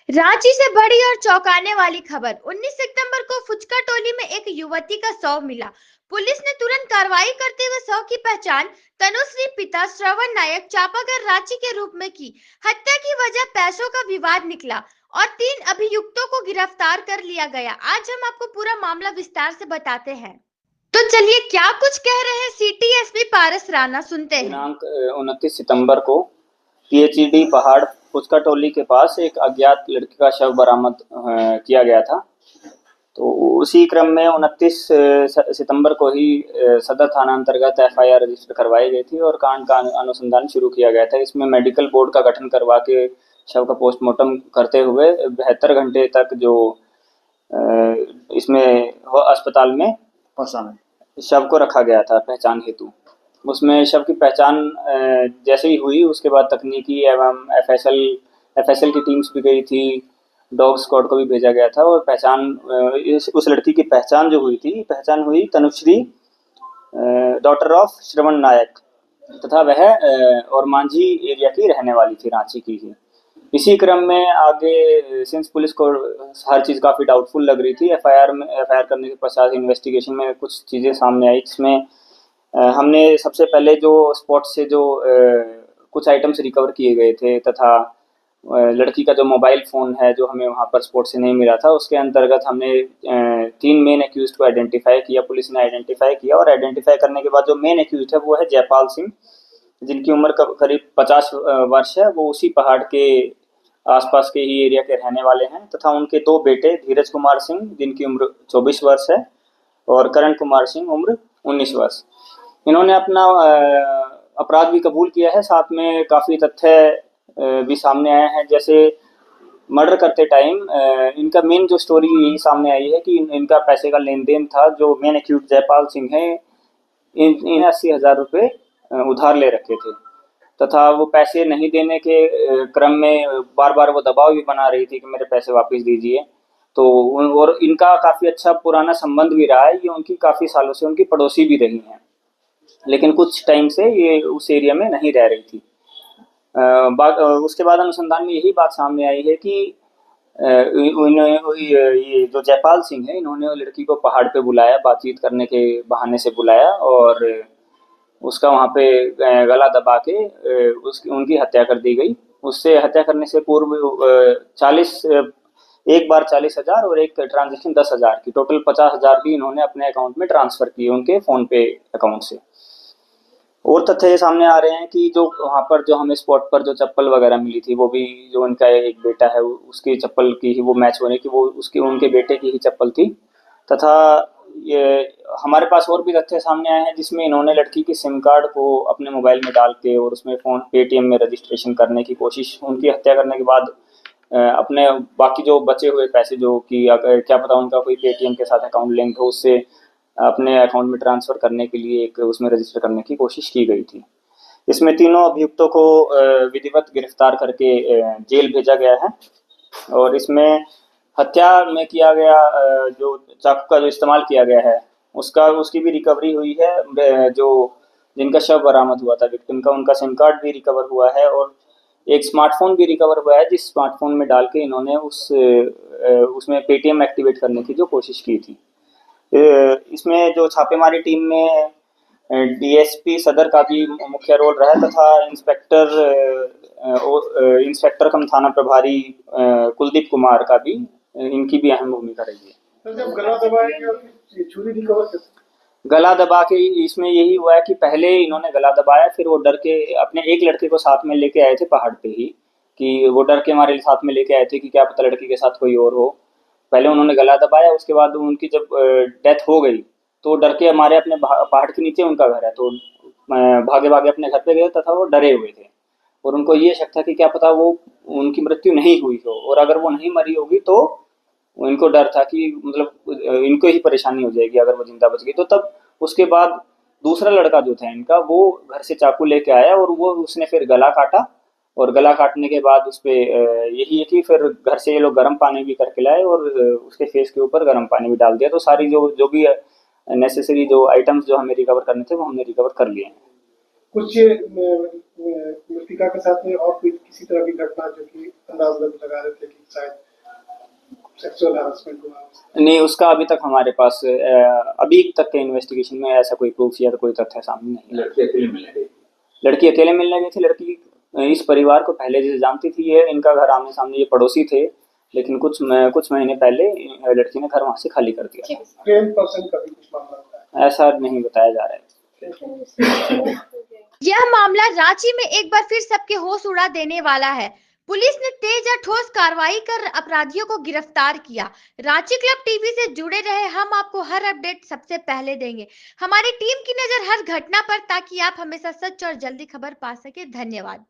रांची से बड़ी और चौंकाने वाली खबर। 19 सितंबर को फुचका टोली में एक युवती का शव मिला। पुलिस ने तुरंत कार्रवाई करते हुए शव की पहचान तनुश्री पिता श्रवण नायक चापागर रांची के रूप में की। हत्या की वजह पैसों का विवाद निकला और 3 अभियुक्तों को गिरफ्तार कर लिया गया। आज हम आपको पूरा मामला विस्तार से बताते हैं। तो चलिए, क्या कुछ कह रहे हैं सिटी एसपी पारस राणा, सुनते हैं। दिनांक 29 सितंबर को पीएचईडी पहाड़ पुचका टोली के पास एक अज्ञात लड़की का शव बरामद किया गया था। तो उसी क्रम में 29 सितंबर को ही सदर थाना अंतर्गत एफआईआर रजिस्टर करवाई गई थी और कांड का अनुसंधान शुरू किया गया था। इसमें मेडिकल बोर्ड का गठन करवा के शव का पोस्टमार्टम करते हुए 72 घंटे तक जो इसमें अस्पताल में शव को रखा गया था पहचान हेतु। उसमें शव की पहचान जैसे ही हुई उसके बाद तकनीकी एवं एफएसएल की टीम्स भी गई थी, डॉग स्क्वाड को भी भेजा गया था और पहचान उस लड़की की पहचान जो पहचान हुई तनुश्री डॉटर ऑफ श्रवण नायक तथा वह और मांझी एरिया की रहने वाली थी, रांची की ही। इसी क्रम में आगे सिंस पुलिस को हर चीज़ काफ़ी डाउटफुल लग रही थी, एफआईआर करने के पश्चात इन्वेस्टिगेशन में कुछ चीज़ें सामने आई, जिसमें हमने सबसे पहले जो स्पॉट से जो कुछ आइटम्स रिकवर किए गए थे तथा लड़की का जो मोबाइल फ़ोन है जो हमें वहाँ पर स्पॉट से नहीं मिला था, उसके अंतर्गत हमने 3 मेन एक्यूज़्ड को आइडेंटिफाई किया। पुलिस ने आइडेंटिफाई किया और आइडेंटिफाई करने के बाद जो मेन एक्यूज़्ड है वो है जयपाल सिंह, जिनकी उम्र करीब 50 वर्ष है। वो उसी पहाड़ के आसपास के ही एरिया के रहने वाले हैं तथा उनके 2 बेटे धीरज कुमार सिंह, जिनकी उम्र 24 वर्ष है, और करण कुमार सिंह, उम्र 19 वर्ष। इन्होंने अपना अपराध भी कबूल किया है। साथ में काफ़ी तथ्य भी सामने आए हैं, जैसे मर्डर करते टाइम इनका मेन जो स्टोरी यही सामने आई है कि इनका पैसे का लेन देन था। जो मेन एक्यूज जयपाल सिंह है, इन 80,000 रुपये उधार ले रखे थे तथा वो पैसे नहीं देने के क्रम में बार बार वो दबाव भी बना रही थी कि मेरे पैसे वापस दीजिए। तो और इनका काफ़ी अच्छा पुराना संबंध भी रहा है, ये उनकी काफ़ी सालों से उनकी पड़ोसी भी रही हैं, लेकिन कुछ टाइम से ये उस एरिया में नहीं रह रही थी। उसके बाद अनुसंधान में यही बात सामने आई है कि ये जो जयपाल सिंह है, इन्होंने लड़की को पहाड़ पे बुलाया, बातचीत करने के बहाने से बुलाया और उसका वहाँ पे गला दबा के उनकी हत्या कर दी गई। उससे हत्या करने से पूर्व 40 एक बार 40,000 और एक ट्रांजेक्शन 10,000 की टोटल 50,000 भी इन्होंने अपने अकाउंट में ट्रांसफ़र किए उनके फ़ोन पे अकाउंट से। और तथ्य ये सामने आ रहे हैं कि जो वहाँ पर जो हमें स्पॉट पर जो चप्पल वगैरह मिली थी, वो भी जो उनका एक बेटा है उसकी चप्पल की ही वो मैच होने की वो उसकी उनके बेटे की ही चप्पल थी। तथा ये हमारे पास और भी तथ्य सामने आए हैं, जिसमें इन्होंने लड़की की सिम कार्ड को अपने मोबाइल में डाल के और उसमें फ़ोन पेटीएम में रजिस्ट्रेशन करने की कोशिश, उनकी हत्या करने के बाद अपने बाकी जो बचे हुए पैसे जो कि अगर क्या पता उनका कोई पेटीएम के साथ अकाउंट लिंक हो, उससे अपने अकाउंट में ट्रांसफ़र करने के लिए एक उसमें रजिस्टर करने की कोशिश की गई थी। इसमें तीनों अभियुक्तों को विधिवत गिरफ्तार करके जेल भेजा गया है और इसमें हत्या में किया गया जो चाकू का जो इस्तेमाल किया गया है उसकी भी रिकवरी हुई है। जो जिनका शव बरामद हुआ था विक्टिम का, उनका सिम कार्ड भी रिकवर हुआ है और एक स्मार्टफ़ोन भी रिकवर हुआ है, जिस स्मार्टफ़ोन में डाल के इन्होंने उसमें पेटीएम एक्टिवेट करने की जो कोशिश की थी। इसमें जो छापेमारी टीम में डीएसपी सदर का भी मुख्य रोल रहा है तथा इंस्पेक्टर कम थाना प्रभारी कुलदीप कुमार का भी इनकी भी अहम भूमिका रही है। तो जब गला दबाया कि छुरी रिकवर करते, गला दबा के इसमें यही हुआ है कि पहले इन्होंने गला दबाया, फिर वो डर के अपने एक लड़के को साथ में लेके आए थे पहाड़ पे ही, कि वो डर के हमारे साथ में लेके आए थे कि क्या पता लड़की के साथ कोई और हो। पहले उन्होंने गला दबाया, उसके बाद उनकी जब डेथ हो गई तो डर के हमारे अपने पहाड़ के नीचे उनका घर है, तो भागे भागे अपने घर पे गए तथा वो डरे हुए थे और उनको ये शक था कि क्या पता वो उनकी मृत्यु नहीं हुई हो और अगर वो नहीं मरी होगी तो इनको डर था कि मतलब इनको ही परेशानी हो जाएगी अगर वो जिंदा बच गई। तो तब उसके बाद दूसरा लड़का जो था इनका, वो घर से चाकू लेके आया और वो उसने फिर गला काटा और गला काटने के बाद उस पे यही है कि फिर घर से ये लोग गर्म पानी भी करके लाए और उसके फेस के ऊपर गर्म पानी भी डाल दिया। तो सारी जो जो भी नेसेसरी जो आइटम्स जो हमें रिकवर करने थे वो हमने रिकवर कर लिए हैं। कुछ मृतिका के साथ में और कोई किसी तरह की घटना जो कि अंदाज लगा रहे थे कि शायद सेक्सुअल हरासमेंट हुआ? नहीं, उसका अभी तक हमारे पास अभी तक के इन्वेस्टिगेशन में ऐसा कोई प्रूफ या कोई तथ्य सामने नहीं। लड़की अकेले मिलने गई? लड़की अकेले मिलने गई थी। लड़की इस परिवार को पहले से जानती थी, ये इनका घर आमने सामने, ये पड़ोसी थे, लेकिन कुछ महीने पहले लड़की ने घर वहां से खाली कर दिया। प्रेम पर्सन का भी कुछ मामला होता है? ऐसा नहीं बताया जा रहा है। यह मामला रांची में एक बार फिर सबके होश उड़ा देने वाला है। पुलिस ने तेज और ठोस कार्रवाई कर अपराधियों को गिरफ्तार किया। रांची क्लब टीवी से जुड़े रहे, हम आपको हर अपडेट सबसे पहले देंगे। हमारी टीम की नजर हर घटना पर, ताकि आप हमेशा सच और जल्दी खबर पा सके। धन्यवाद।